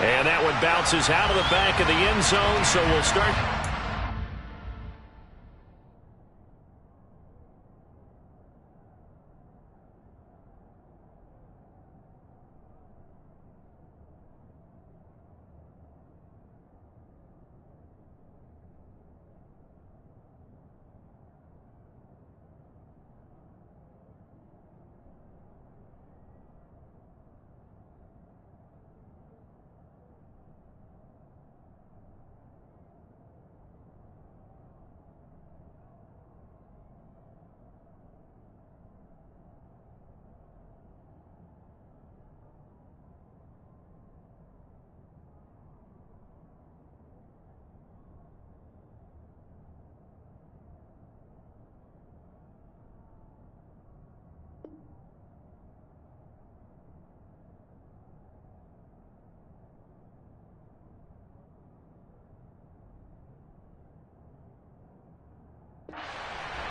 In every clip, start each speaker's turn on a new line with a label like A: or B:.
A: And that one bounces out of the back of the end zone, so we'll start.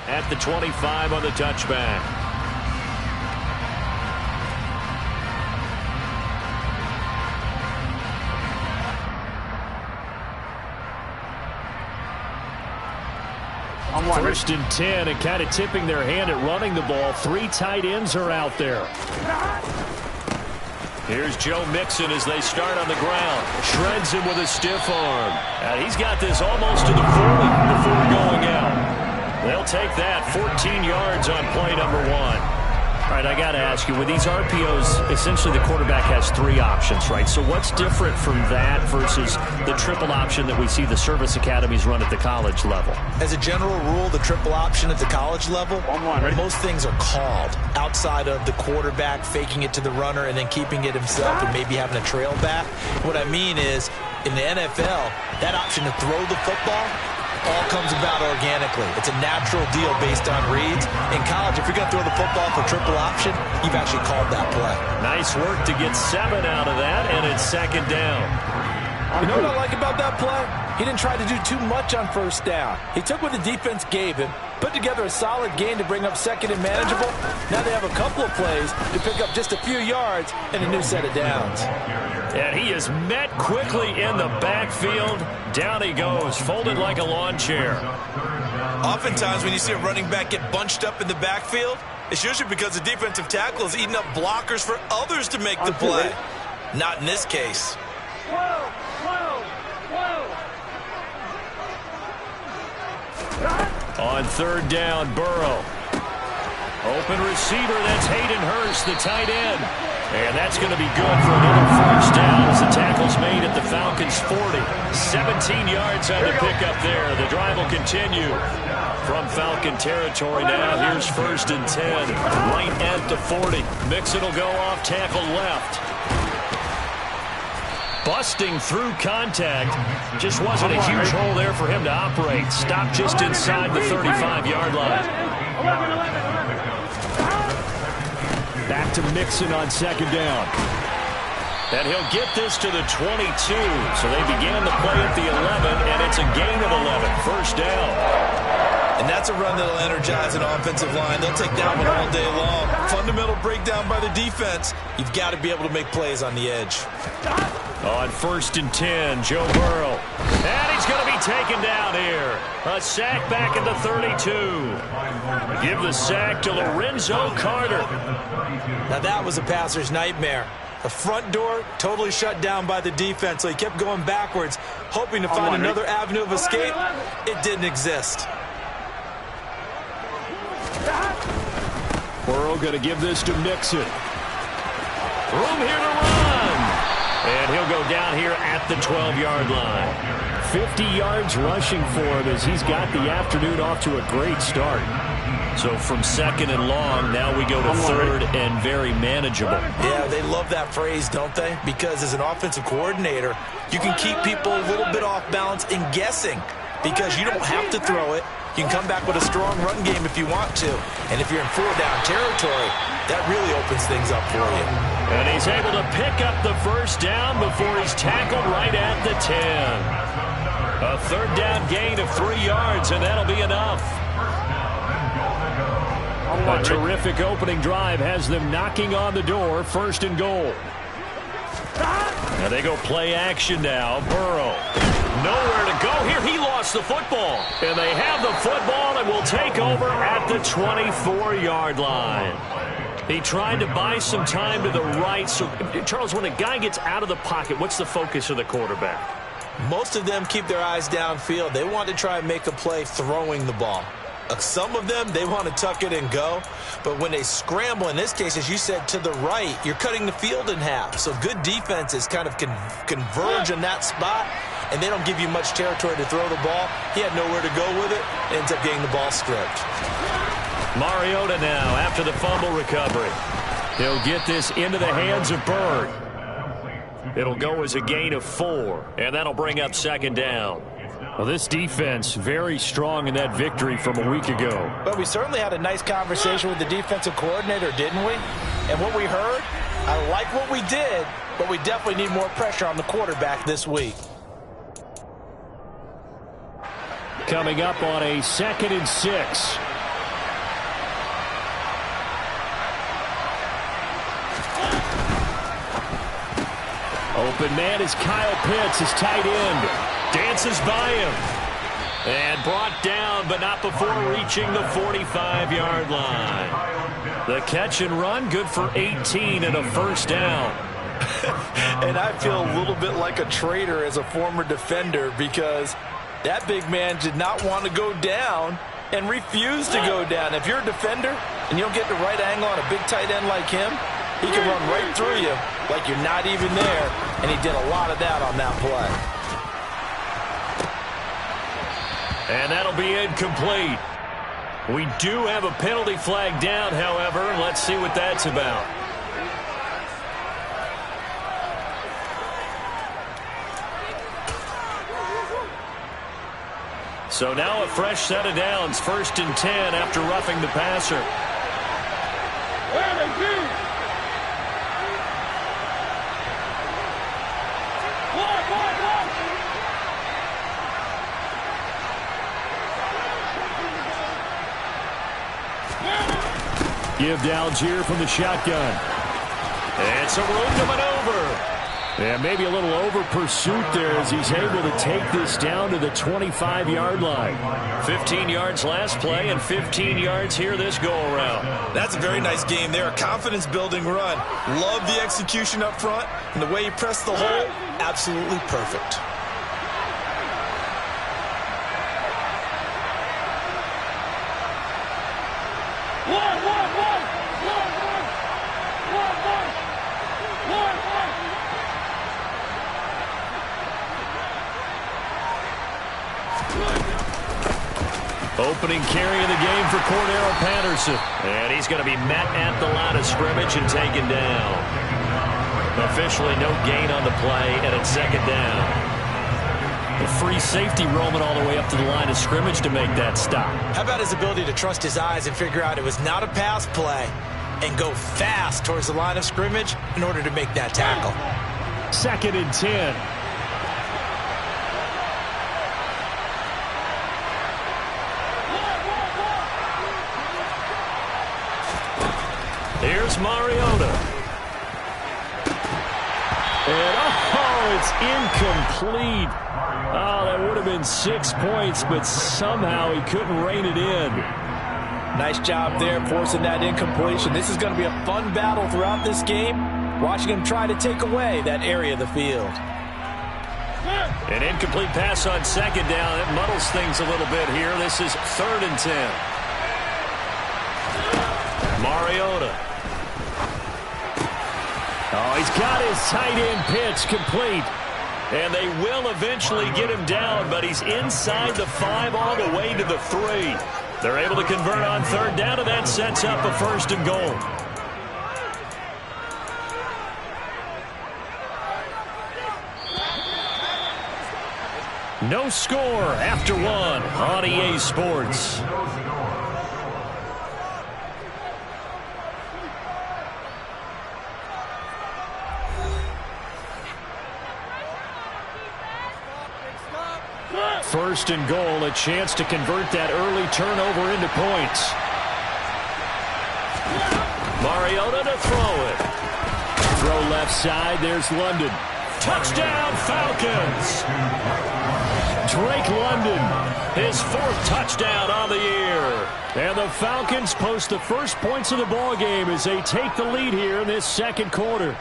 A: At the 25 on the touchback. First and 10, and kind of tipping their hand at running the ball. 3 tight ends are out there. Here's Joe Mixon as they start on the ground. Shreds him with a stiff arm. And he's got this almost to the 40 before going out. They'll take that. 14 yards on play number 1. All right, I got to ask you, with these RPOs, essentially the quarterback has 3 options, right? So what's different from that versus the triple option that we see the service academies run at the college level?
B: As a general rule, the triple option at the college level, most things are called outside of the quarterback faking it to the runner and then keeping it himself and maybe having a trail back. What I mean is, in the NFL, that option to throw the football all comes about organically. It's a natural deal based on reads. In college, if you're going to throw the football for triple option, you've actually called that play.
A: Nice work to get 7 out of that, and it's second down.
C: You know what I like about that play? He didn't try to do too much on first down. He took what the defense gave him, put together a solid gain to bring up second and manageable. Now they have a couple of plays to pick up just a few yards and a new set of downs.
A: And he is met quickly in the backfield. Down he goes, folded like a lawn chair.
B: Oftentimes when you see a running back get bunched up in the backfield, it's usually because the defensive tackle is eating up blockers for others to make the play. Not in this case.
A: On third down, Burrow. Open receiver, that's Hayden Hurst, the tight end. And that's going to be good for another first down as the tackle's made at the Falcons' 40. 17 yards on the pickup there. The drive will continue from Falcon territory now. Here's first and 10, right at the 40. Mixon will go off tackle left. Busting through contact. Just wasn't a huge hole there for him to operate. Stopped just inside the 35-yard line. Back to Mixon on second down. And he'll get this to the 22. So they began the play at the 11, and it's a gain of 11. First down.
B: And that's a run that'll energize an offensive line. They'll take that one all day long. Fundamental breakdown by the defense. You've got to be able to make plays on the edge.
A: On first and 10, Joe Burrow. And he's going to be taken down here. A sack back at the 32. Give the sack to Lorenzo Carter.
B: Now that was a passer's nightmare. The front door totally shut down by the defense, so he kept going backwards, hoping to find another avenue of escape. It didn't exist.
A: Burrow going to give this to Mixon. Room here to run. And he'll go down here at the 12-yard line. 50 yards rushing for him as he's got the afternoon off to a great start. So from second and long, now we go to third and very manageable.
B: Yeah, they love that phrase, don't they? Because as an offensive coordinator, you can keep people a little bit off balance and guessing because you don't have to throw it. You can come back with a strong run game if you want to. And if you're in 4-down territory, that really opens things up for you.
A: And he's able to pick up the first down before he's tackled right at the 10. A third down gain of 3 yards, and that'll be enough. A terrific opening drive has them knocking on the door. First and goal. Now they go play action now. Burrow. Nowhere to go here. He lost the football. And they have the football and will take over at the 24-yard line. He tried to buy some time to the right. So, Charles, when a guy gets out of the pocket, what's the focus of the quarterback?
B: Most of them keep their eyes downfield. They want to try and make a play throwing the ball. Some of them, they want to tuck it and go. But when they scramble, in this case, as you said, to the right, you're cutting the field in half. So good defenses kind of converge in that spot, and they don't give you much territory to throw the ball. He had nowhere to go with it. Ends up getting the ball stripped.
A: Mariota now after the fumble recovery. He'll get this into the hands of Bird. It'll go as a gain of 4, and that'll bring up second down. Well, this defense very strong in that victory from a week ago.
C: But we certainly had a nice conversation with the defensive coordinator, didn't we? And what we heard, I like what we did, but we definitely need more pressure on the quarterback this week.
A: Coming up on a 2nd and 6. Open man is Kyle Pitts, his tight end. Dances by him. And brought down, but not before reaching the 45-yard line. The catch and run, good for 18 and a first down.
C: And I feel a little bit like a traitor as a former defender because that big man did not want to go down and refused to go down. If you're a defender and you don't get the right angle on a big tight end like him, he can run right through you like you're not even there, and he did a lot of that on that play.
A: And that'll be incomplete. We do have a penalty flag down, however. Let's see what that's about. So now a fresh set of downs, 1st and 10 after roughing the passer. Give to Algier from the shotgun. It's a room to maneuver. And maybe a little over pursuit there as he's able to take this down to the 25-yard line. 15 yards last play and 15 yards here this go-around.
B: That's a very nice game there. A confidence-building run. Love the execution up front. And the way he pressed the hole, absolutely perfect.
A: Opening carry of the game for Cordero Patterson. And he's going to be met at the line of scrimmage and taken down. Officially no gain on the play, and it's second down. The free safety roaming all the way up to the line of scrimmage to make that stop.
B: How about his ability to trust his eyes and figure out it was not a pass play and go fast towards the line of scrimmage in order to make that tackle.
A: 2nd and 10. Here's Mariota. And, it's incomplete. Oh, that would have been 6 points, but somehow he couldn't rein it in.
C: Nice job there forcing that incompletion. This is going to be a fun battle throughout this game, watching him try to take away that area of the field.
A: An incomplete pass on second down. It muddles things a little bit here. This is 3rd and 10. Mariota. Oh, he's got his tight end pitch complete. And they will eventually get him down, but he's inside the 5 all the way to the 3. They're able to convert on 3rd down, and that sets up a 1st and goal. No score after 1 on EA Sports. First and goal, a chance to convert that early turnover into points. Mariota to throw it. Throw left side, there's London. Touchdown, Falcons. Drake London, his 4th touchdown on the year. And the Falcons post the first points of the ball game as they take the lead here in this second quarter.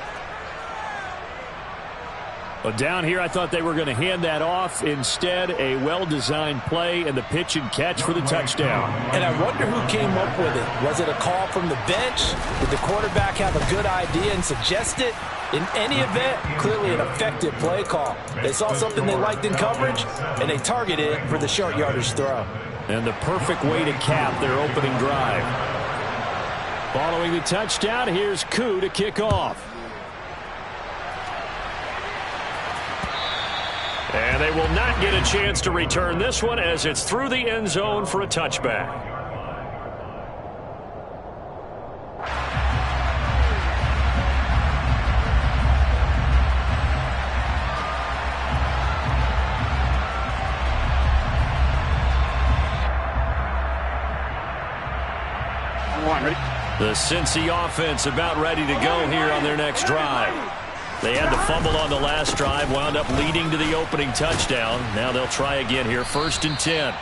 A: Well, down here, I thought they were going to hand that off. Instead, a well-designed play and the pitch and catch for the touchdown.
C: And I wonder who came up with it. Was it a call from the bench? Did the quarterback have a good idea and suggest it? In any event, clearly an effective play call. They saw something they liked in coverage, and they targeted it for the short yardage throw.
A: And the perfect way to cap their opening drive. Following the touchdown, here's Koo to kick off. And they will not get a chance to return this one as it's through the end zone for a touchback. The Cincy offense about ready to go here on their next drive. They had the fumble on the last drive, wound up leading to the opening touchdown. Now they'll try again here, 1st and 10.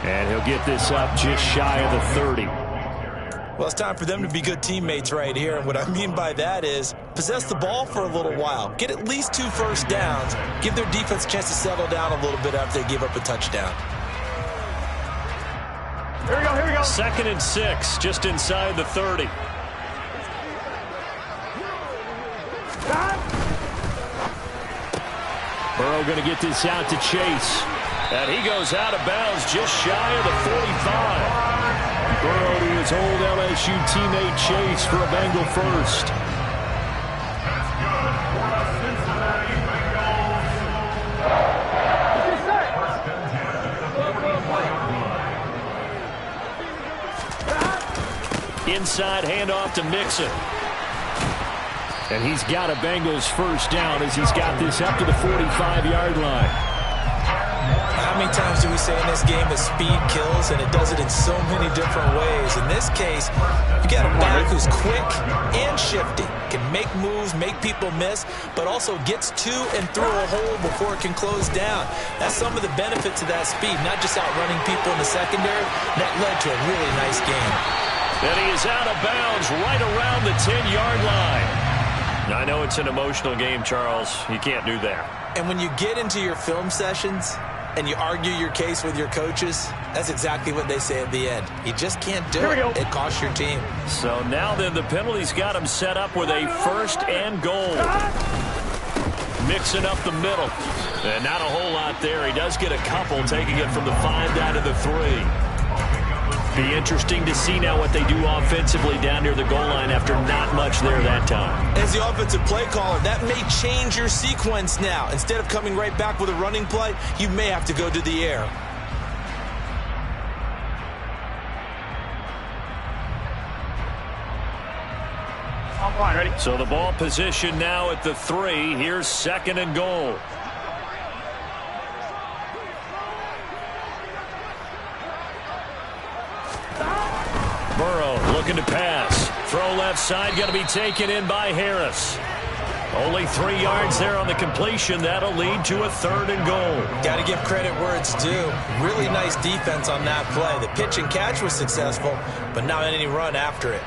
A: And he'll get this up just shy of the 30.
B: Well, it's time for them to be good teammates right here. And what I mean by that is possess the ball for a little while. Get at least 2 first downs. Give their defense a chance to settle down a little bit after they give up a touchdown.
C: Here we go.
A: 2nd and 6, just inside the 30. Burrow going to get this out to Chase. And he goes out of bounds just shy of the 45. Burrow to his old LSU teammate Chase for a Bengal first. Inside handoff to Mixon. And he's got a Bengals first down as he's got this up to the 45-yard line.
B: How many times do we say in this game that speed kills, and it does it in so many different ways? In this case, you got a back who's quick and shifty, can make moves, make people miss, but also gets to and through a hole before it can close down. That's some of the benefits of that speed, not just outrunning people in the secondary. That led to a really nice game.
A: And he is out of bounds right around the 10-yard line. I know it's an emotional game, Charles. You can't do that.
B: And when you get into your film sessions and you argue your case with your coaches, that's exactly what they say at the end. You just can't do it. It costs your team.
A: So now then, the penalty's got him set up with a 1st and goal. Mixing up the middle. And not a whole lot there. He does get a couple, taking it from the 5 down to the 3. Be interesting to see now what they do offensively down near the goal line after not much there that time.
B: As the offensive play caller, that may change your sequence now. Instead of coming right back with a running play, you may have to go to the air.
C: Ready?
A: So the ball position now at the 3. Here's 2nd and goal. Burrow looking to pass. Throw left side, going to be taken in by Harris. Only 3 yards there on the completion. That'll lead to a 3rd and goal.
B: Got to give credit where it's due. Really nice defense on that play. The pitch and catch was successful, but not any run after it.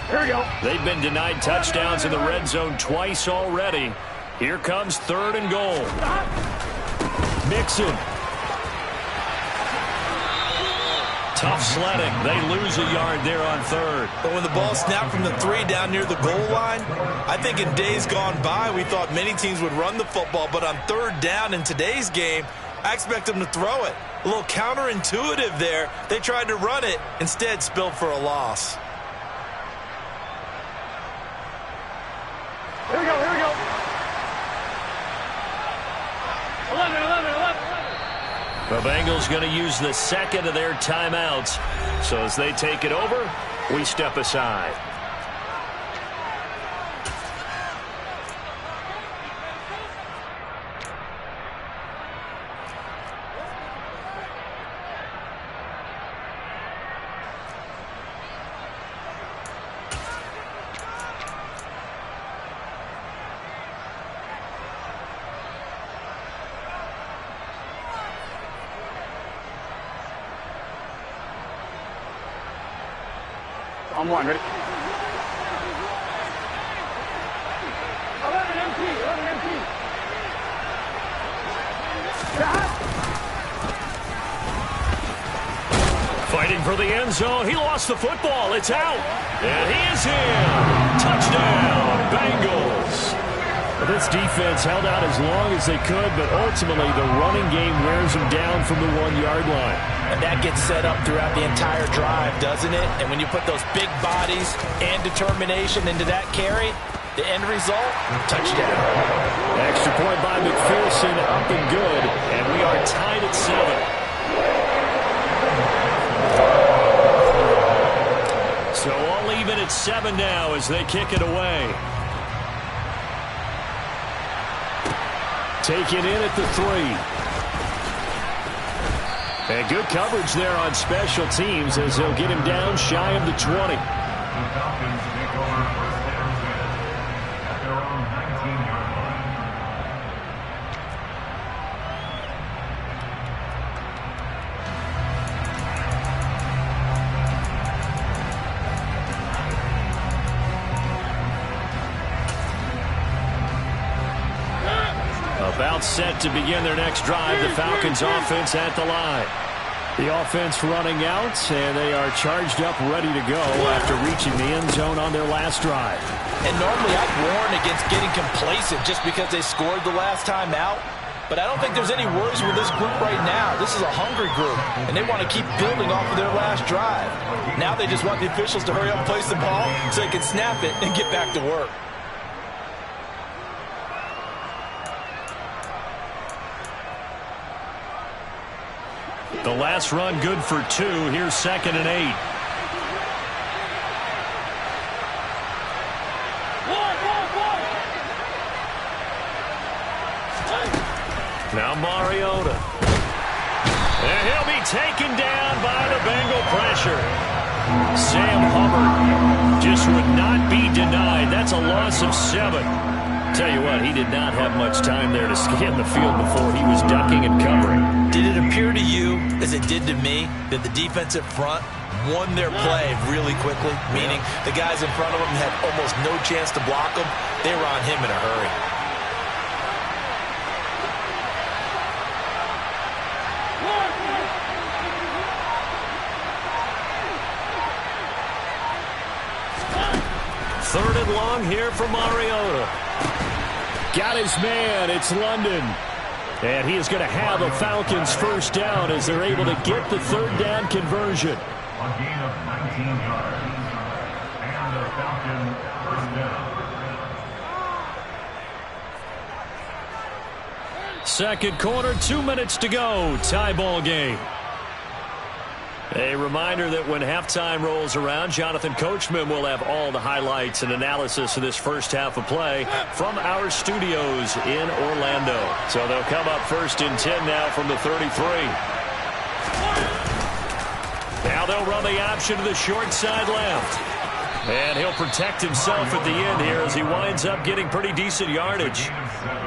C: Here we go.
A: They've been denied touchdowns in the red zone twice already. Here comes 3rd and goal. Mixon. Tough sledding. They lose a yard there on 3rd.
B: But when the ball snapped from the 3 down near the goal line, I think in days gone by, we thought many teams would run the football. But on 3rd down in today's game, I expect them to throw it. A little counterintuitive there. They tried to run it, instead spilled for a loss.
C: Here we go. 11.
A: The Bengals going to use the 2nd of their timeouts. So as they take it over, we step aside.
D: On one, ready?
A: Fighting for the end zone. He lost the football. It's out. And he is in. Touchdown, Bengals. Well, this defense held out as long as they could, but ultimately the running game wears them down from the 1-yard line.
C: And that gets set up throughout the entire drive, doesn't it? And when you put those big bodies and determination into that carry, the end result, touchdown.
A: Extra point by McPherson, up and good. And we are tied at 7. So all even at 7 now as they kick it away. Taken in at the 3. And good coverage there on special teams as they'll get him down shy of the 20. About set to begin their next drive. The Falcons offense at the line. The offense running out, and they are charged up, ready to go after reaching the end zone on their last drive.
C: And normally I'd warn against getting complacent just because they scored the last time out. But I don't think there's any worries with this group right now. This is a hungry group, and they want to keep building off of their last drive. Now they just want the officials to hurry up and place the ball so they can snap it and get back to work.
A: The last run good for 2. Here's 2nd and 8. Now Mariota. And he'll be taken down by the Bengal pressure. Sam Hubbard just would not be denied. That's a loss of 7. Tell you what, he did not have much time there to scan the field before he was ducking and covering.
C: Did it appear to you, as it did to me, that the defensive front won their play really quickly? Meaning the guys in front of them had almost no chance to block them. They were on him in a hurry.
A: Third and long here for Mariota. Got his man. It's London. And he is going to have a Falcons first down as they're able to get the third down conversion.
E: A gain of 19 yards. And the Falcons first down.
A: Second quarter, 2 minutes to go. Tie ball game. A reminder that when halftime rolls around, Jonathan Coachman will have all the highlights and analysis of this first half of play from our studios in Orlando. So they'll come up 1st and 10 now from the 33. Now they'll run the option to the short side left. And he'll protect himself at the end here as he winds up getting pretty decent yardage.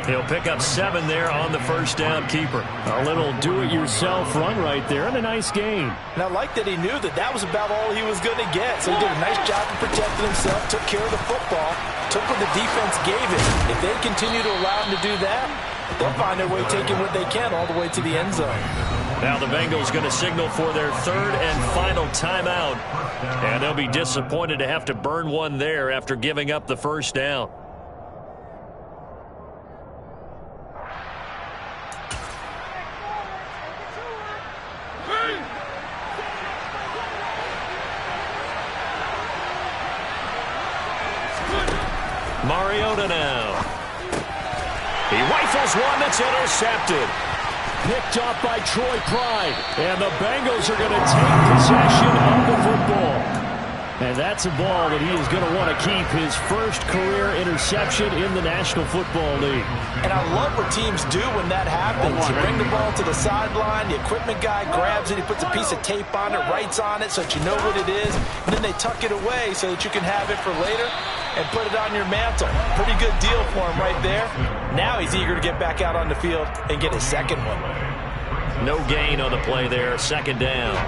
A: He'll pick up 7 there on the first down keeper. A little do-it-yourself run right there and a nice gain.
C: And I like that he knew that that was about all he was going to get. So he did a nice job of protecting himself, took care of the football, took what the defense gave him. If they continue to allow him to do that, they'll find their way taking what they can all the way to the end zone.
A: Now the Bengals going to signal for their third and final timeout. And they'll be disappointed to have to burn one there after giving up the first down. Mariota now. He rifles one that's intercepted. Picked off by Troy Pride. And the Bengals are going to take possession of the football. And that's a ball that he is going to want to keep, his first career interception in the National Football League.
C: And I love what teams do when that happens. You bring the ball to the sideline, the equipment guy grabs it, he puts a piece of tape on it, writes on it so that you know what it is, and then they tuck it away so that you can have it for later and put it on your mantle. Pretty good deal for him right there. Now he's eager to get back out on the field and get his second one.
A: No gain on the play there, second down.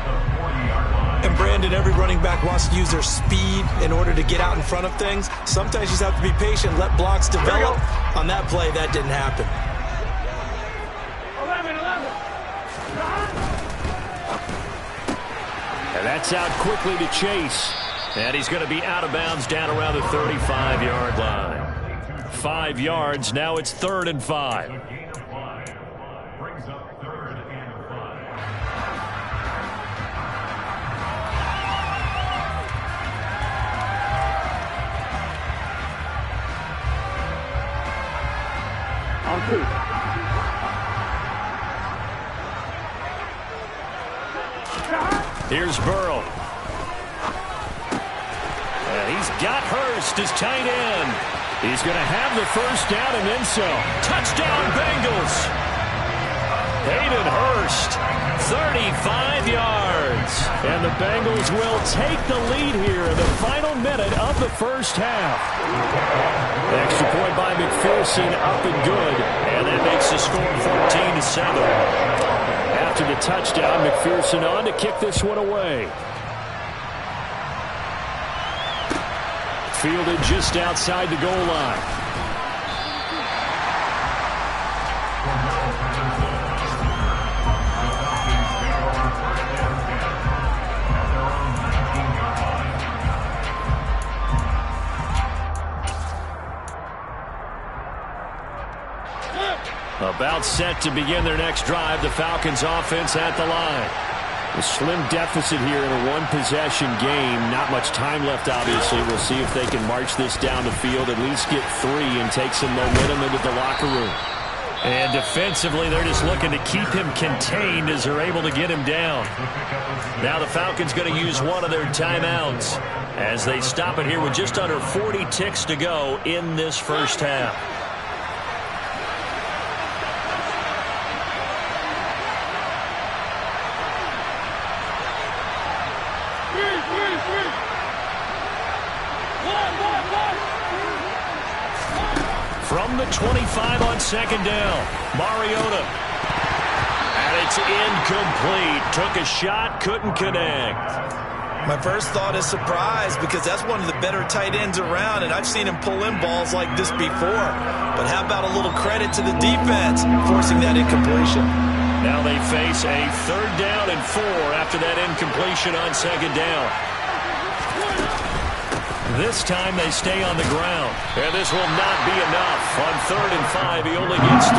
C: And Brandon, every running back wants to use their speed in order to get out in front of things. Sometimes you just have to be patient, let blocks develop. On that play, that didn't happen.
E: 11.
A: And that's out quickly to Chase. And he's going to be out of bounds down around the 35-yard line. 5 yards. Now it's 3rd and 5.
E: Gain of 5. Brings up 3rd and 5.
D: On 2.
A: Here's Burrow. And he's got Hurst as tight end. He's going to have the first down and then some. Touchdown, Bengals. Hayden Hurst, 35 yards. And the Bengals will take the lead here in the final minute of the first half. Extra point by McPherson, up and good. And that makes the score 14-7. After the touchdown, McPherson on to kick this one away. Fielded just outside the goal line. About set to begin their next drive. The Falcons offense at the line. A slim deficit here in a one-possession game. Not much time left, obviously. We'll see if they can march this down the field, at least get 3 and take some momentum into the locker room. And defensively, they're just looking to keep him contained as they're able to get him down. Now the Falcons going to use one of their timeouts as they stop it here with just under 40 ticks to go in this first half. From the 25 on 2nd down, Mariota. And it's incomplete. Took a shot, couldn't connect.
C: My first thought is surprise because that's one of the better tight ends around, and I've seen him pull in balls like this before. But how about a little credit to the defense forcing that incompletion?
A: Now they face a 3rd down and 4 after that incompletion on 2nd down. This time they stay on the ground. And this will not be enough. On 3rd and 5, he only gets 3.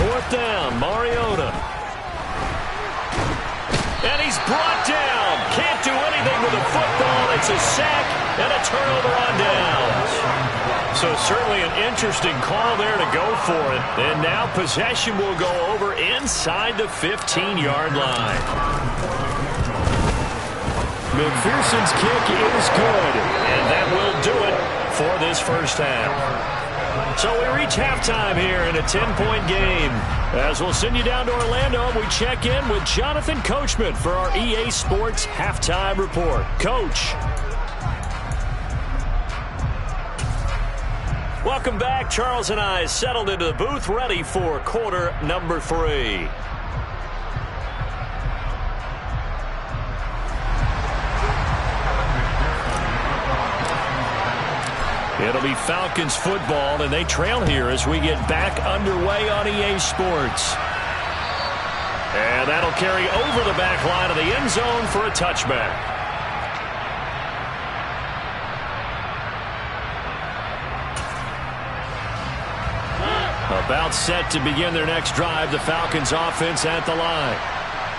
A: Fourth down, Mariota. And he's brought down. Can't do anything with the football. It's a sack and a turnover on downs. So certainly an interesting call there to go for it. And now possession will go over inside the 15-yard line. McPherson's kick is good. And that will do it for this first half. So we reach halftime here in a 10-point game. As we'll send you down to Orlando, we check in with Jonathan Coachman for our EA Sports Halftime Report. Coach. Welcome back. Charles and I settled into the booth, ready for quarter number 3. It'll be Falcons football, and they trail here as we get back underway on EA Sports. And that'll carry over the back line of the end zone for a touchback. About set to begin their next drive, the Falcons offense at the line.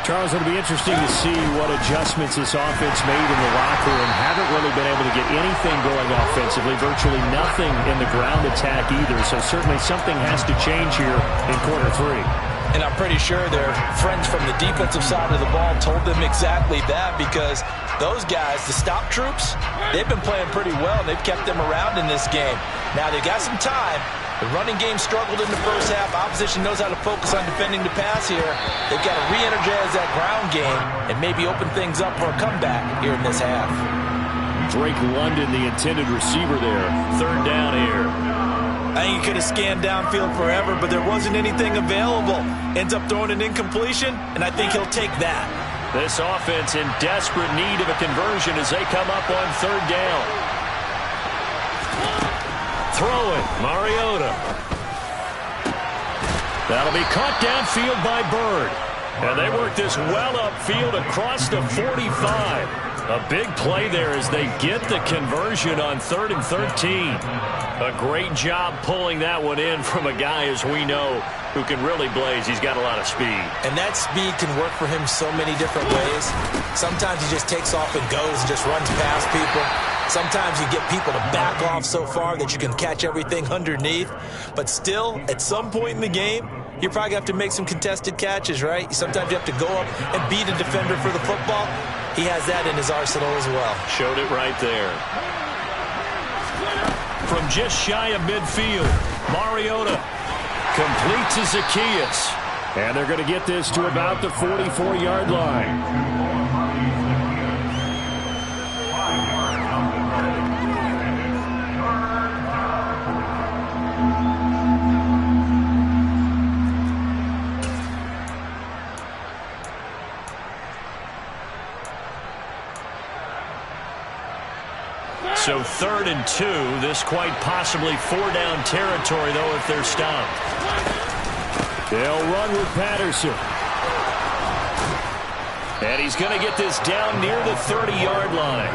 A: Charles, it'll be interesting to see what adjustments this offense made in the locker room. Haven't really been able to get anything going offensively, virtually nothing in the ground attack either. So certainly something has to change here in quarter 3.
C: And I'm pretty sure their friends from the defensive side of the ball told them exactly that, because those guys, the stop troops, they've been playing pretty well. They've kept them around in this game. Now they've got some time,
B: The running game struggled in the first half. Opposition knows how to focus on defending the pass here. They've got to re-energize that ground game and maybe open things up for a comeback here in this half.
A: Drake London, the intended receiver there. Third down here.
B: I think he could have scanned downfield forever, but there wasn't anything available. Ends up throwing an incompletion, and I think he'll take that.
A: This offense in desperate need of a conversion as they come up on third down. Throw it, Mariota. That'll be caught downfield by Bird. And they work this well upfield across the 45. A big play there as they get the conversion on 3rd and 13. A great job pulling that one in from a guy, as we know, who can really blaze. He's got a lot of speed.
B: And that speed can work for him so many different ways. Sometimes he just takes off and goes and just runs past people. Sometimes you get people to back off so far that you can catch everything underneath. But still, at some point in the game, you're probably going to have to make some contested catches, right? Sometimes you have to go up and beat a defender for the football. He has that in his arsenal as well.
A: Showed it right there. From just shy of midfield, Mariota completes to Zacchaeus. And they're going to get this to about the 44-yard line. So 3rd and 2, this quite possibly 4-down territory, though, if they're stopped. They'll run with Patterson. And he's going to get this down near the 30-yard line.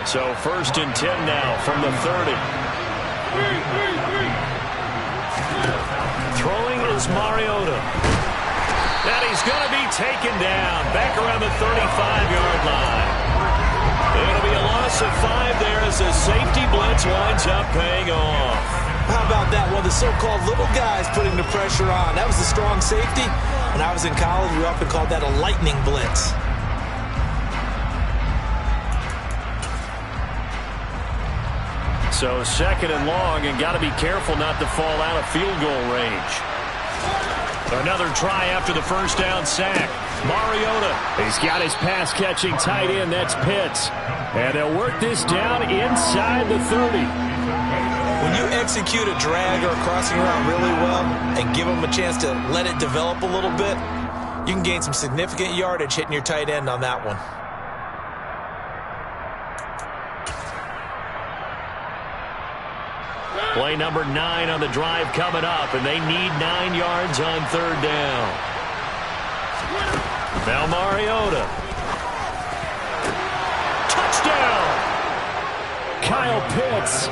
A: So 1st and 10 now from the 30. Throwing is Mariota. And he's going to be taken down back around the 35-yard line. It'll be a loss of 5 there as the safety blitz winds up paying off.
B: How about that? One of the so-called little guys putting the pressure on. That was a strong safety. When I was in college, we often called that a lightning blitz.
A: So 2nd and long, and got to be careful not to fall out of field goal range. Another try after the first down sack. Mariota, he's got his pass-catching tight end. That's Pitts. And they'll work this down inside the 30.
B: When you execute a drag or a crossing route really well and give them a chance to let it develop a little bit, you can gain some significant yardage hitting your tight end on that one.
A: Play number 9 on the drive coming up, and they need 9 yards on 3rd down. Now Mariota. Touchdown! Kyle Pitts,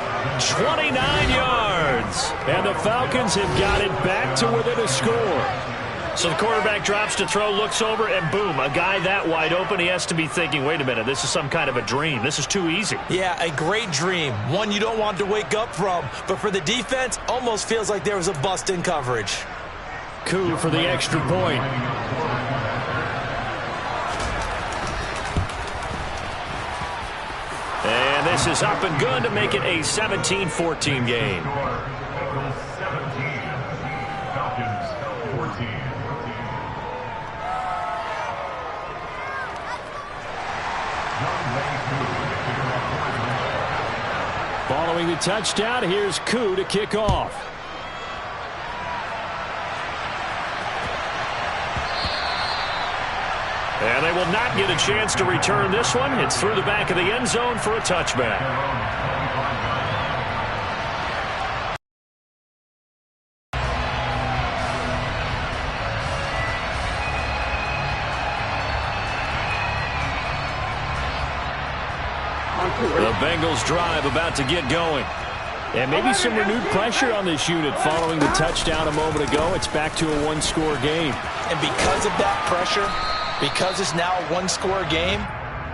A: 29 yards. And the Falcons have got it back to within a score. So the quarterback drops to throw, looks over, and boom, a guy that wide open, he has to be thinking, wait a minute, this is some kind of a dream. This is too easy.
B: Yeah, a great dream. One you don't want to wake up from. But for the defense, almost feels like there was a bust in coverage.
A: Coup for the extra point. And this is up and good to make it a 17-14 game. Following the touchdown, here's Koo to kick off. And they will not get a chance to return this one. It's through the back of the end zone for a touchback. The Bengals drive about to get going. And maybe some renewed pressure on this unit following the touchdown a moment ago. It's back to a one-score game.
B: And because of that pressure, because it's now a one-score game,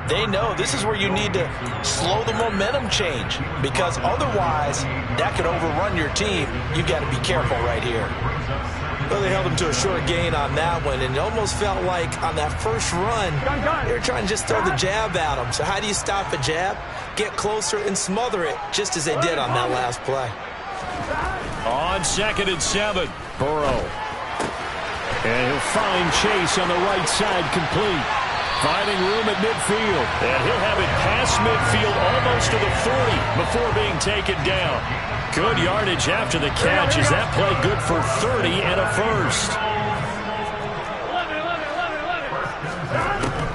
B: they know this is where you need to slow the momentum change. Because otherwise, that could overrun your team. You've got to be careful right here. Well, they held him to a short gain on that one, and it almost felt like on that first run, they were trying to just throw the jab at him. So how do you stop a jab? Get closer and smother it, just as they did on that last play.
A: On 2nd and 7, Burrow. And he'll find Chase on the right side, complete. Finding room at midfield. And he'll have it past midfield almost to the 40 before being taken down. Good yardage after the catch. Is that play good for 30 and a first?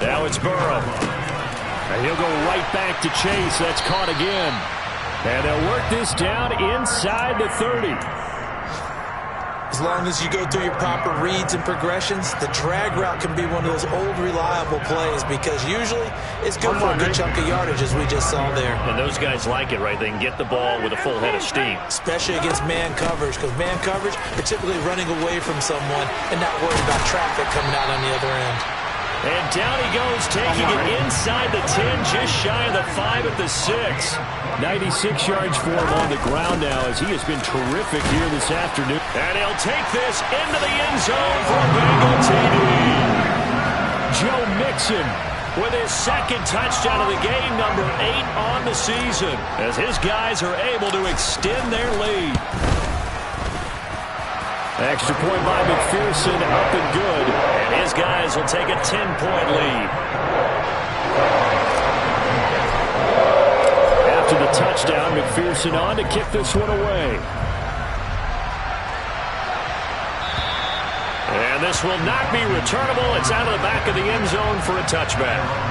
A: Now it's Burrow. And he'll go right back to Chase. That's caught again. And they'll work this down inside the 30.
B: As long as you go through your proper reads and progressions, the drag route can be one of those old reliable plays because usually it's good for a good chunk of yardage, as we just saw there.
A: And those guys like it, right? They can get the ball with a full head of steam.
B: Especially against man coverage, because man coverage, they're typically running away from someone and not worried about traffic coming out on the other end.
A: And down he goes, taking it inside the 10, just shy of the 5 at the 6. 96 yards for him on the ground now, as he has been terrific here this afternoon. And he'll take this into the end zone for a Bengal TD. Joe Mixon with his second touchdown of the game, number 8 on the season, as his guys are able to extend their lead. Extra point by McPherson, up and good. And his guys will take a 10-point lead. After the touchdown, McPherson on to kick this one away. And this will not be returnable. It's out of the back of the end zone for a touchback.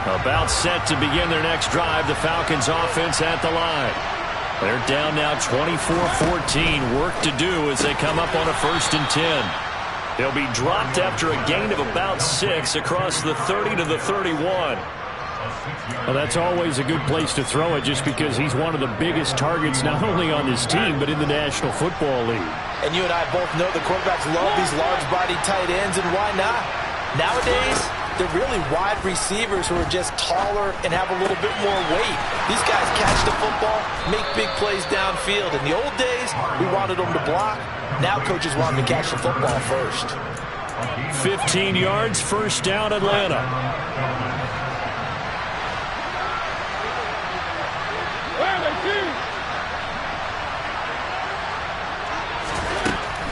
A: About set to begin their next drive, the Falcons offense at the line. They're down now 24-14. Work to do as they come up on a 1st and 10. They'll be dropped after a gain of about 6 across the 30 to the 31. Well, that's always a good place to throw it just because he's one of the biggest targets not only on this team but in the National Football League.
B: And you and I both know the quarterbacks love these large-bodied tight ends, and why not? Nowadays, they're really wide receivers who are just taller and have a little bit more weight. These guys catch the football, make big plays downfield. In the old days, we wanted them to block. Now coaches want them to catch the football first.
A: 15 yards, 1st down, Atlanta.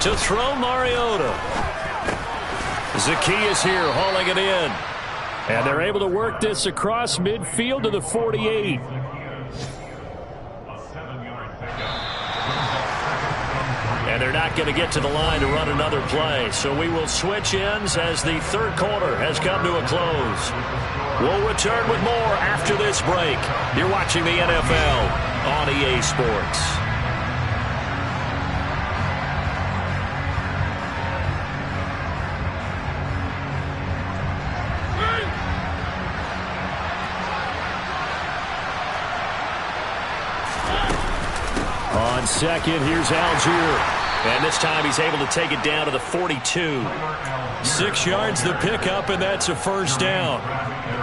A: To throw, Mariota. Zacchaeus here hauling it in. And they're able to work this across midfield to the 48. And they're not going to get to the line to run another play. So we will switch ends as the 3rd quarter has come to a close. We'll return with more after this break. You're watching the NFL on EA Sports. On 2nd, here's Algier. And this time he's able to take it down to the 42. 6 yards the pickup, and that's a 1st down.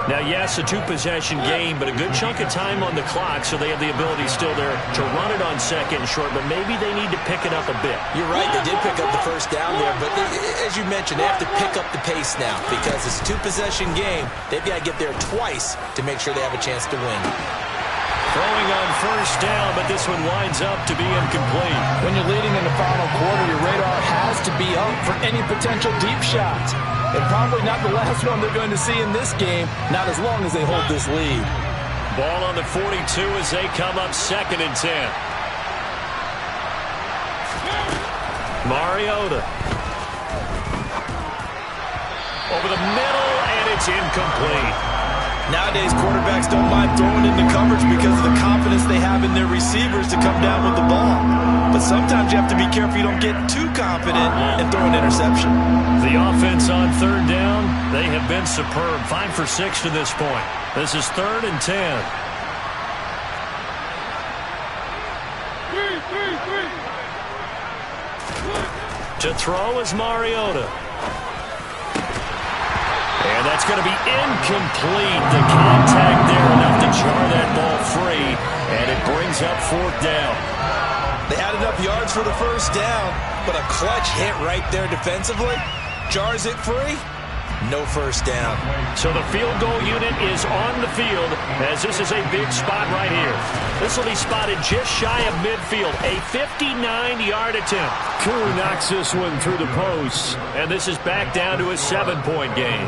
A: Now, yes, a 2-possession game, but a good chunk of time on the clock, so they have the ability still there to run it on 2nd and short, but maybe they need to pick it up a bit.
B: You're right, they did pick up the 1st down there, but as you mentioned, they have to pick up the pace now because it's a 2-possession game. They've got to get there twice to make sure they have a chance to win.
A: Throwing on 1st down, but this one winds up to be incomplete.
C: When you're leading in the final quarter, your radar has to be up for any potential deep shots. And probably not the last one they're going to see in this game, not as long as they hold this lead.
A: Ball on the 42 as they come up 2nd and 10. Mariota. Over the middle, and it's incomplete.
B: Nowadays, quarterbacks don't mind throwing into coverage because of the confidence they have in their receivers to come down with the ball. But sometimes you have to be careful you don't get too confident and throw an interception.
A: The offense on 3rd down, they have been superb. 5 for 6 to this point. This is 3rd and 10. To throw is Mariota. And that's going to be incomplete. The contact there enough to jar that ball free. And it brings up 4th down.
B: They had enough yards for the first down, but a clutch hit right there defensively jars it free. No first down.
A: So the field goal unit is on the field as this is a big spot right here. This will be spotted just shy of midfield. A 59-yard attempt. Koo knocks this one through the post. And this is back down to a 7-point game.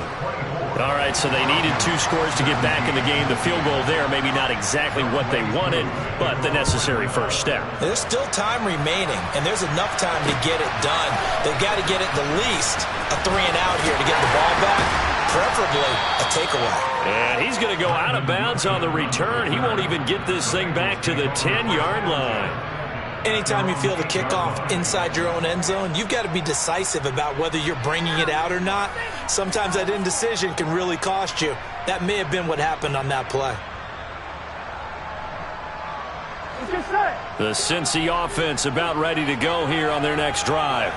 A: All right, so they needed 2 scores to get back in the game. The field goal there, maybe not exactly what they wanted, but the necessary first step.
B: There's still time remaining, and there's enough time to get it done. They've got to get it the least a 3-and-out here to get the ball back, preferably a takeaway.
A: And he's going to go out of bounds on the return. He won't even get this thing back to the 10-yard line.
B: Anytime you feel the kickoff inside your own end zone, you've got to be decisive about whether you're bringing it out or not. Sometimes that indecision can really cost you. That may have been what happened on that play.
A: The Cincy offense about ready to go here on their next drive.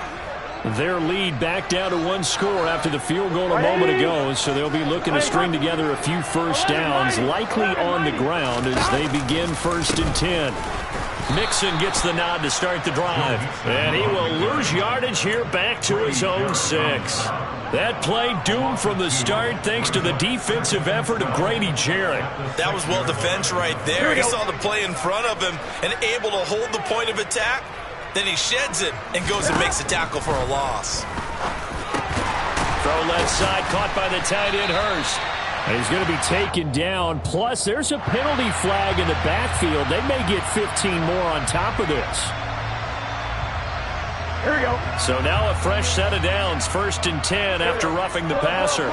A: Their lead back down to 1 score after the field goal a moment ago, so they'll be looking to string together a few first downs, likely on the ground as they begin 1st and 10. Mixon gets the nod to start the drive, and he will lose yardage here back to his own 6. That play doomed from the start thanks to the defensive effort of Grady Jarrett.
B: That was well defense right there. He saw the play in front of him and able to hold the point of attack. Then he sheds it and goes and makes a tackle for a loss.
A: Throw left side, caught by the tight end Hurst. And he's going to be taken down. Plus, there's a penalty flag in the backfield. They may get 15 more on top of this.
D: Here we go.
A: So now a fresh set of downs. 1st and 10 after roughing the passer.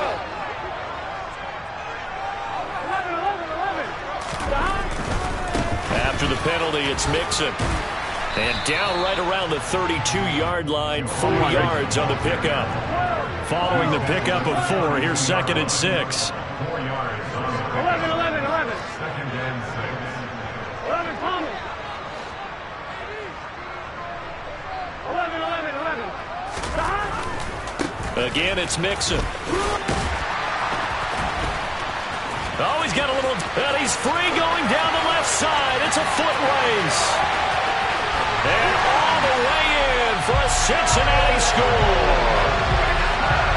A: After the penalty, it's Mixon. And down right around the 32-yard line, 4 yards on the pickup. Following the pickup of 4, here's 2nd and 6.
E: 4 yards.
D: 11.
E: 2nd and 6.
D: 11, Palmer. 11.
A: Again, it's Mixon. Oh, he's got a little, and he's free going down the left side. It's a foot race. And all the way in for a Cincinnati score.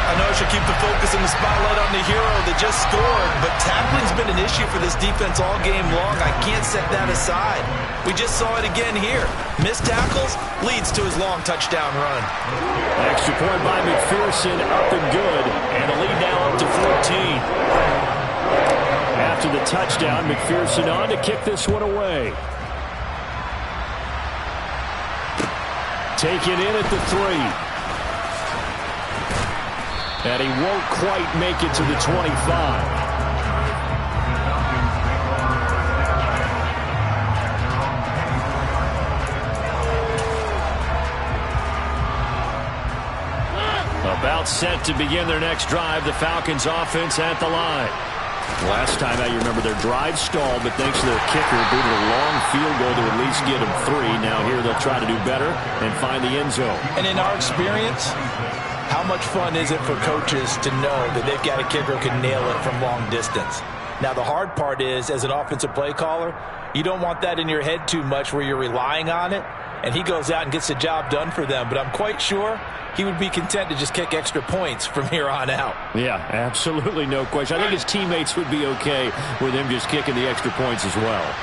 B: I know I should keep the focus and the spotlight on the hero that just scored, but tackling's been an issue for this defense all game long. I can't set that aside. We just saw it again here. Missed tackles leads to his long touchdown run.
A: Extra point by McPherson, up and good, and the lead now up to 14. After the touchdown, McPherson on to kick this one away. Taken in at the 3. And he won't quite make it to the 25. About set to begin their next drive, the Falcons offense at the line. Last time out, you remember their drive stalled, but thanks to their kicker, booted a long field goal to at least get them 3. Now here they'll try to do better and find the end zone.
B: And in our experience, how much fun is it for coaches to know that they've got a kicker who can nail it from long distance? Now, the hard part is, as an offensive play caller, you don't want that in your head too much where you're relying on it, and he goes out and gets the job done for them. But I'm quite sure he would be content to just kick extra points from here on out.
A: Yeah, absolutely no question. I think his teammates would be okay with him just kicking the extra points as well.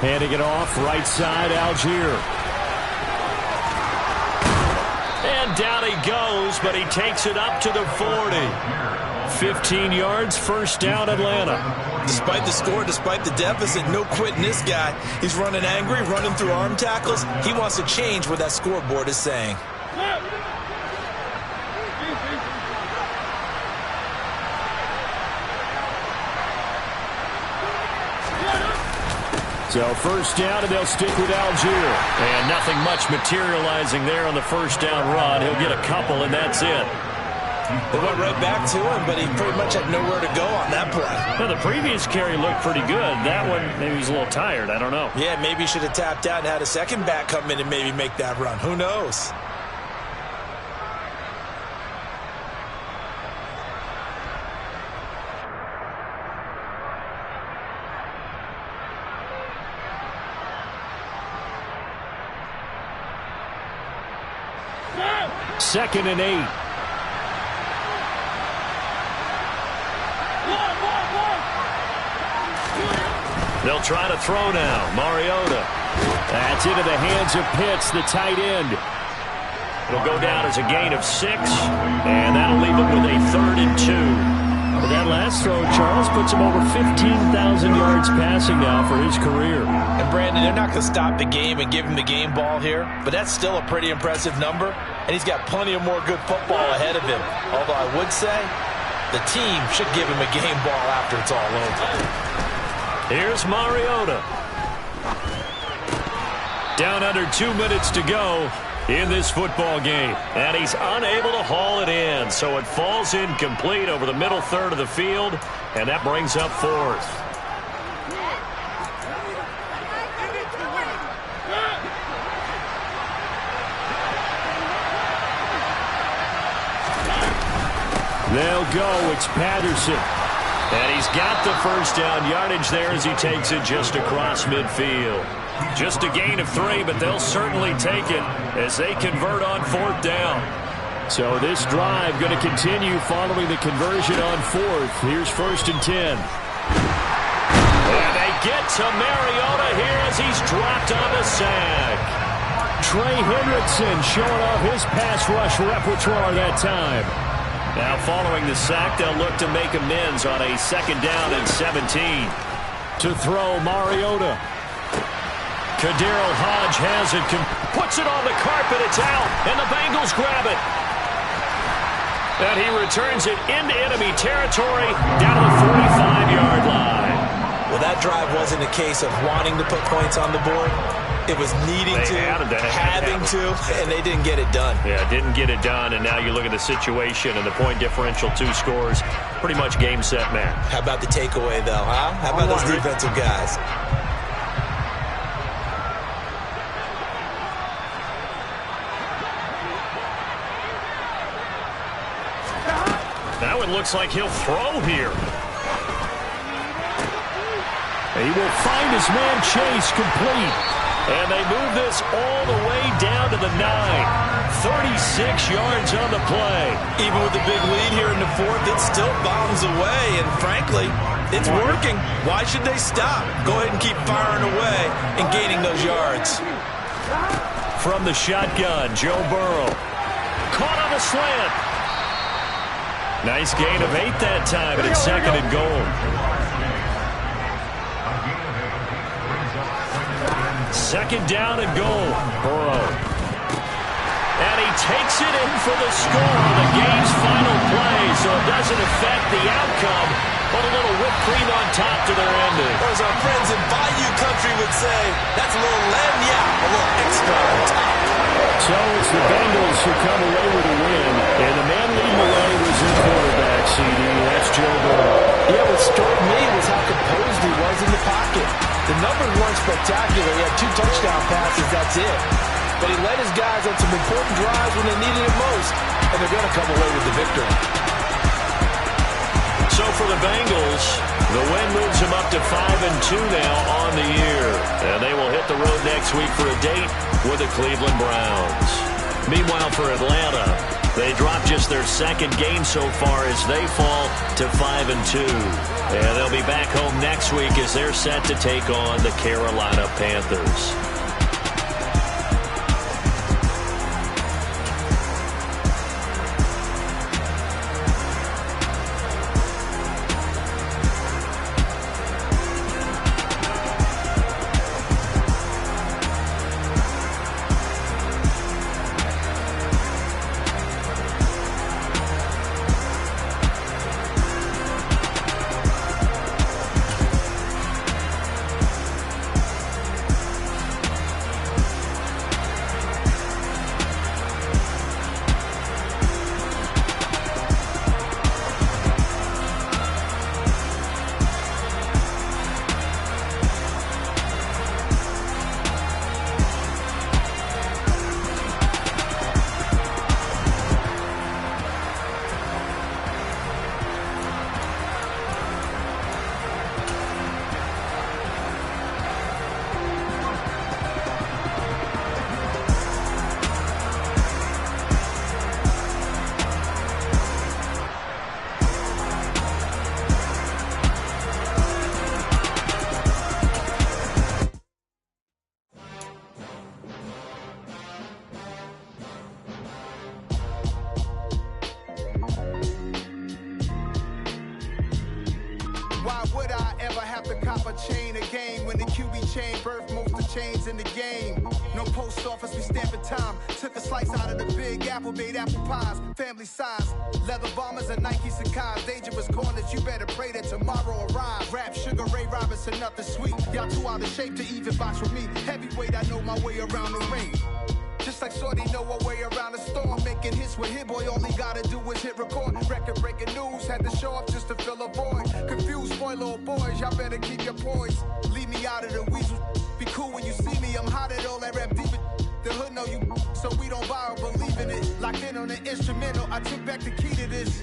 A: Handing it off, right side, Algier. And down he goes, but he takes it up to the 40. 15 yards, 1st down, Atlanta.
B: Despite the score, despite the deficit, no quitting this guy. He's running angry, running through arm tackles. He wants to change what that scoreboard is saying.
A: So 1st down, and they'll stick with Algier. And nothing much materializing there on the 1st down run. He'll get a couple, and that's it.
B: They went right back to him, but he pretty much had nowhere to go on that play.
A: Well, the previous carry looked pretty good. That one, maybe he's a little tired. I don't know.
B: Yeah, maybe he should have tapped out and had a second back come in and maybe make that run. Who knows?
A: 2nd and 8. They'll try to throw now. Mariota. That's into the hands of Pitts, the tight end. It'll go down as a gain of 6, and that'll leave him with a 3rd and 2. But that last throw, Charles, puts him over 15,000 yards passing now for his career.
B: And, Brandon, they're not going to stop the game and give him the game ball here, but that's still a pretty impressive number, and he's got plenty of more good football ahead of him. Although I would say the team should give him a game ball after it's all over.
A: Here's Mariota. Down under 2 minutes to go in this football game. And he's unable to haul it in. So it falls incomplete over the middle third of the field. And that brings up 4th. They'll go. It's Patterson. And he's got the first down yardage there as he takes it just across midfield. Just a gain of 3, but they'll certainly take it as they convert on 4th down. So this drive going to continue following the conversion on 4th. Here's 1st and 10. And they get to Mariota here as he's dropped on the sack. Trey Hendrickson showing off his pass rush repertoire that time. Now following the sack, they'll look to make amends on a 2nd down and 17. To throw, Mariota. Kaderil Hodge has it, puts it on the carpet, it's out, and the Bengals grab it. And he returns it into enemy territory down to the 45-yard line.
B: Well, that drive wasn't a case of wanting to put points on the board. It was needing to, having to, and they didn't get it done.
A: Yeah, didn't get it done, and now you look at the situation and the point differential, 2 scores, pretty much game, set, match.
B: How about the takeaway, though, huh? How about those defensive guys?
A: Now it looks like he'll throw here. He will find his man Chase complete. And they move this all the way down to the 9. 36 yards on the play.
B: Even with the big lead here in the 4th, it still bombs away. And frankly, it's working. Why should they stop? Go ahead and keep firing away and gaining those yards.
A: From the shotgun, Joe Burrow. Caught on the slant. Nice gain of 8 that time, and it's 2nd and goal. 2nd down and goal. Burrow. And he takes it in for the score on the game's final play, so it doesn't affect the outcome, but a little whipped cream on top to their ending.
B: Or as our friends in Bayou Country would say, that's a little lagniappe, a little extra on top.
A: So it's the Bengals who come away with a win, and the man leading the way was their quarterback, CD. That's Joe Burrow.
C: Yeah, what struck me was how composed he was in the pocket. The numbers weren't spectacular. He had 2 touchdown passes, that's it. But he led his guys on some important drives when they needed it most, and they're going to come away with the victory.
A: So for the Bengals, the win moves them up to 5-2 now on the year. And they will hit the road next week for a date with the Cleveland Browns. Meanwhile, for Atlanta, they dropped just their 2nd game so far as they fall to 5-2. And they'll be back home next week as they're set to take on the Carolina Panthers.
F: chain of game. When the QB chain birthed most of chains in the game. No post office, we stamping time. Took a slice out of the big apple, made apple pies. Family size, leather bombers and Nike Sacai's. Dangerous corners, you better pray that tomorrow arrives. Rap, Sugar Ray Robinson, nothing sweet. Y'all too out of shape to even box with me. Heavyweight, I know my way around the ring. Just like Shorty know her way around the storm. Making hits with Hit Boy, all he gotta do is hit record. Record-breaking news, had to show up just to fill a void. Confused, spoiled little boys, y'all better keep your poise. Leave me out of the weasel. Be cool when you see me, I'm hot at all that rap deep. The hood know you, so we don't borrow, believe in it. Locked in on the instrumental, I took back the key to this.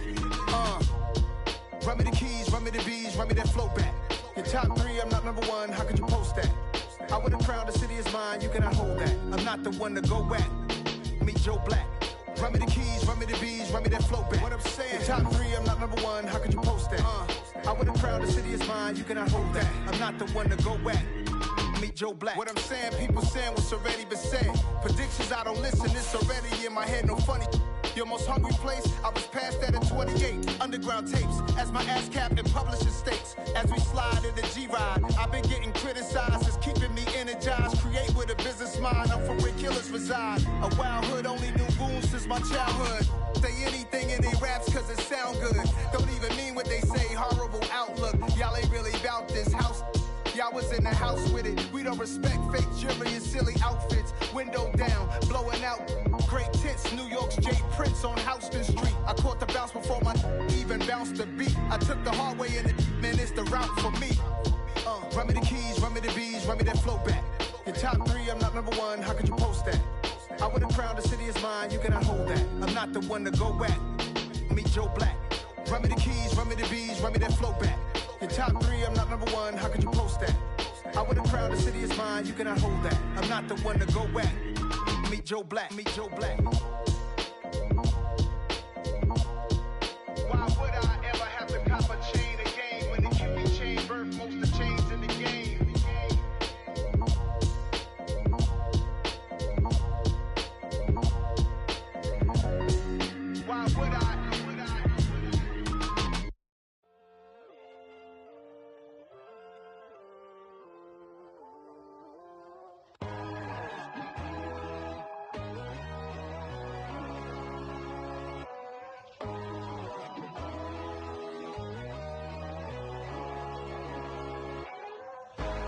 F: Run me the keys, run me the bees, run me that flow back. Your top 3, I'm not number 1, how could you post that? I would have crowned the city is mine, you cannot hold that. I'm not the one to go back. Meet Joe Black. Run me the keys, run me the bees, run me that flow back. What I'm saying, your top 3, I'm not number 1, how could you post that? I would have crowned the city is mine, you cannot hold that. I'm not the one to go back. Meet Joe Black. What I'm saying, people saying what's already been said. Predictions, I don't listen, it's already in my head, no funny. Your most hungry place, I was past that at 28. Underground tapes, as my ass cap in publishing states. As we slide in the G-Ride, I've been getting criticized, it's keeping me energized. Create with a business mind, I'm from where killers reside. A wild hood, only knew goons since my childhood. Say anything in they raps cause it sound good. Don't even mean what they say, horrible outlook. Y'all ain't really about this house. Y'all was in the house with it. We don't respect fake jewelry and silly outfits. Window down, blowing out. Great tits, New York's J. Prince on Houston Street. I caught the bounce before my even bounced the beat. I took the hard way in it, man, it's the route for me. Run me the keys, run me the bees, run me that flow back. Your top 3, I'm not number 1, how could you post that? I would have crowned the city is mine, you cannot hold that. I'm not the one to go back. Meet Joe Black. Run me the keys, run me the bees, run me that flow back. Your top 3, I'm not number 1, how could you post that? I would have crowned the city is mine, you cannot hold that. I'm not the one to go back. Meet Joe Black, meet Joe Black. Why would I ever have to cop a chain again when the QB chain birthed most of the chains in the game? Why would I?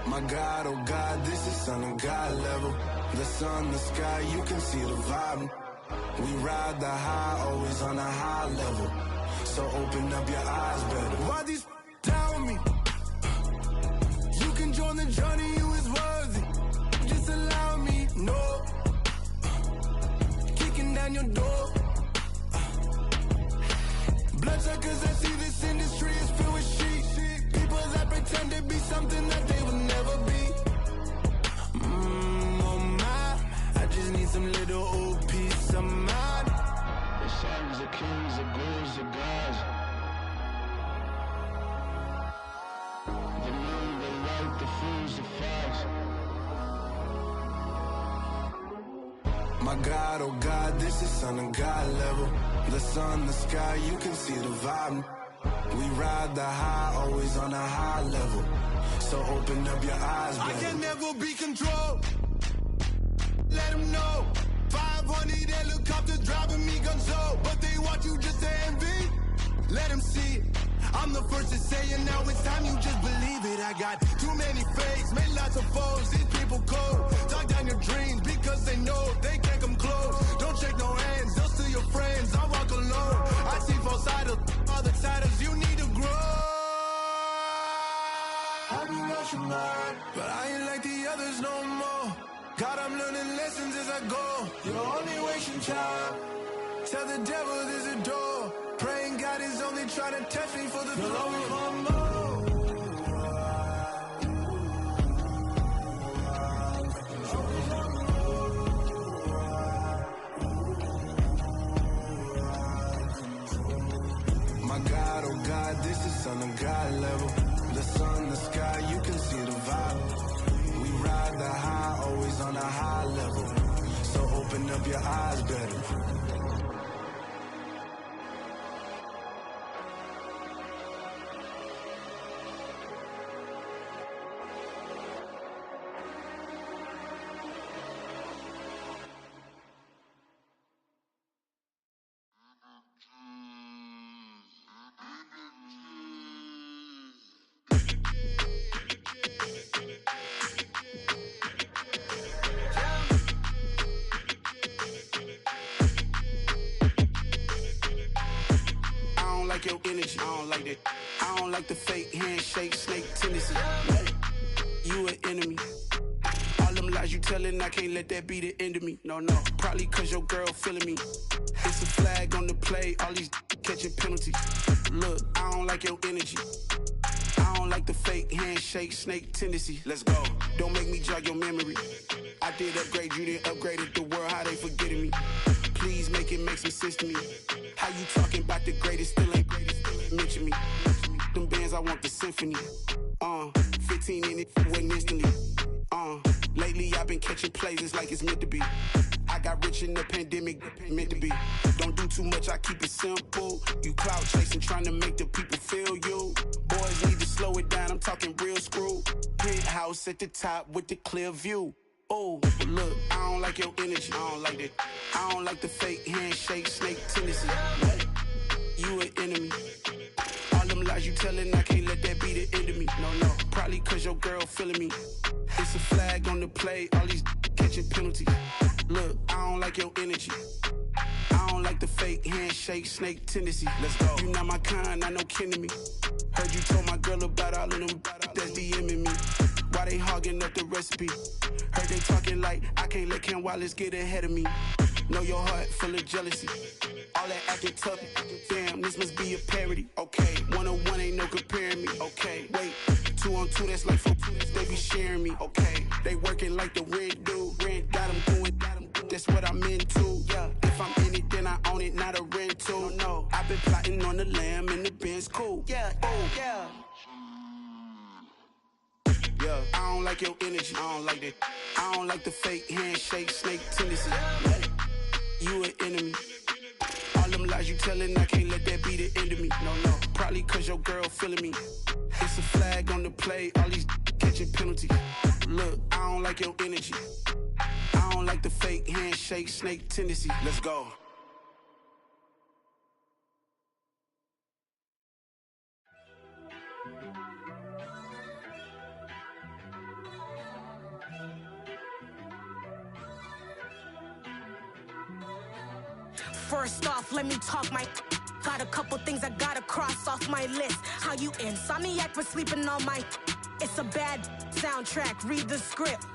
G: My God, oh God, this is Son of God level. The sun, the sky, you can see the vibe. We ride the high, always on a high level. So open up your eyes better. Why these tell me? You can join the journey, you is worthy. Just allow me, no. Kicking down your door. Bloodsuckers, I see this industry is filled with sheep. People that pretend to be something that they will never be. Oh my, I just need some little old peace of mind. The sons of kings, the ghouls, the gods. The moon, the light, the fools, the facts. My God, oh God, this is Son of God level. The sun, the sky, you can see the vibe. We ride the high, always on a high level. So open up your eyes, baby. I can never be controlled. Let them know. 500 helicopters driving me gonzo. But they want you just to envy. Let them see it. I'm the first to say it, now it's time you just believe it. I got too many fakes, made lots of foes. These people cold. Talk down your dreams because they know they can't come close. Don't shake no hands, they'll steal your friends. I walk alone. I see false idols, other titles, you need to grow. I be rushing mine, but I ain't like the others no more. God, I'm learning lessons as I go. You're only wasting time. Tell the devil there's a door. Praying God is only trying to test me for the throne. You'll always want more. My God, oh God, this is Son of God level. The sun, the sky, you can see the vibe. We ride the high, always on a high level. So open up your eyes better. like your energy. I don't like that. I don't like the fake handshake, snake tendency. You an enemy. All them lies you telling, I can't let that be the end of me. No, probably cause your girl feeling me. It's a flag on the play, all these catching penalties. Look, I don't like your energy. I don't like the fake handshake, snake tendency. Let's go. Don't make me jog your memory. I did upgrade, you didn't upgrade it. The world, how they forgetting me. Please make it make some sense to me. How you talking about the greatest, still ain't mention me. Them bands, I want the symphony. 15 in it, went instantly. Lately I've been catching plays, it's like it's meant to be. I got rich in the pandemic, meant to be. Don't do too much, I keep it simple. You cloud chasing, trying to make the people feel you. Boys need to slow it down, I'm talking real screw. Penthouse at the top with the clear view. Oh, look, I don't like your energy, I don't like that. I don't like the fake handshake, snake tendency. You an enemy. All them lies you telling, I can't let that be the end of me. No, probably cause your girl feeling me. It's a flag on the play, all these catching penalties. Look, I don't like your energy. I don't like the fake handshake, snake tendency. Let's go. You not my kind, I know kin to me. Heard you told my girl about all of them that's DMing me. Why they hogging up the recipe? Heard they talking like I can't let Ken Wallace get ahead of me. Know your heart full of jealousy. All that acting tough, damn, this must be a parody. Okay, 1-on-1 ain't no comparing me. Okay, wait, 2-on-2, that's like 4, they be sharing me. Okay, they working like the rent do. Rent got them going, that's what I'm into. Yeah, if I'm in it, then I own it, not a rental. No, I've been plotting on the lamb and the Benz cool. Yeah, oh, yeah. Yeah, I don't like your energy, I don't like that. I don't like the fake handshake, snake tendency. You an enemy. All them lies you telling, I can't let that be the end of me. No, probably cause your girl feeling me. It's a flag on the play, all these catching penalties. Look, I don't like your energy. I don't like the fake handshake, snake tendency. Let's go.
H: First off, let me talk my. Got a couple things I gotta cross off my list. How you insomniac for sleeping on my. It's a bad soundtrack, read the script.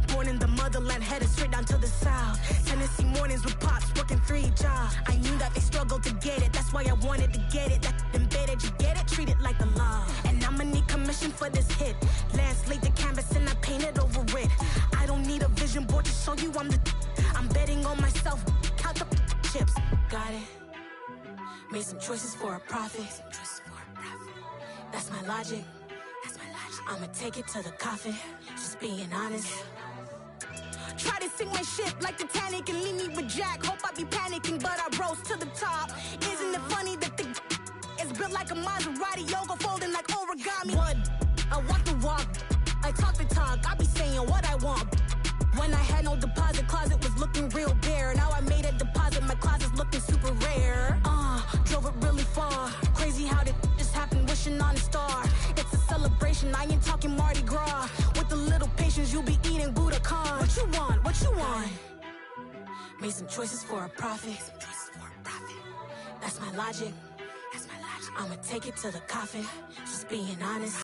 H: Born in the motherland, headed straight down to the south. Tennessee mornings with pops, working 3 jobs. I knew that they struggled to get it, that's why I wanted to get it. That embedded, you get it, treat it like the law. And I'ma need commission for this hit. Lance laid the canvas and I painted over it. I don't need a vision board to show you I'm betting on myself, count the chips. Got it. Made some choices for a profit. That's my logic. I'ma take it to the coffin. Just being honest. Try to sink my ship like Titanic and leave me with Jack. Hope I be panicking, but I rose to the top. Isn't it funny that the is built like a Maserati, yoga folding like origami? What? I walk the walk, I talk the talk. I be saying what I want. When I had no deposit, closet was looking real bare. Now I made a deposit, my closet's looking super rare. Drove it really far. Crazy how did just happen, wishing on a star. It's a celebration, I ain't talking Mardi Gras. With a little patience, you'll be eating Budokan. What you want? What you want? Made some choices for a profit. That's my logic. I'ma take it to the coffin. Just being honest.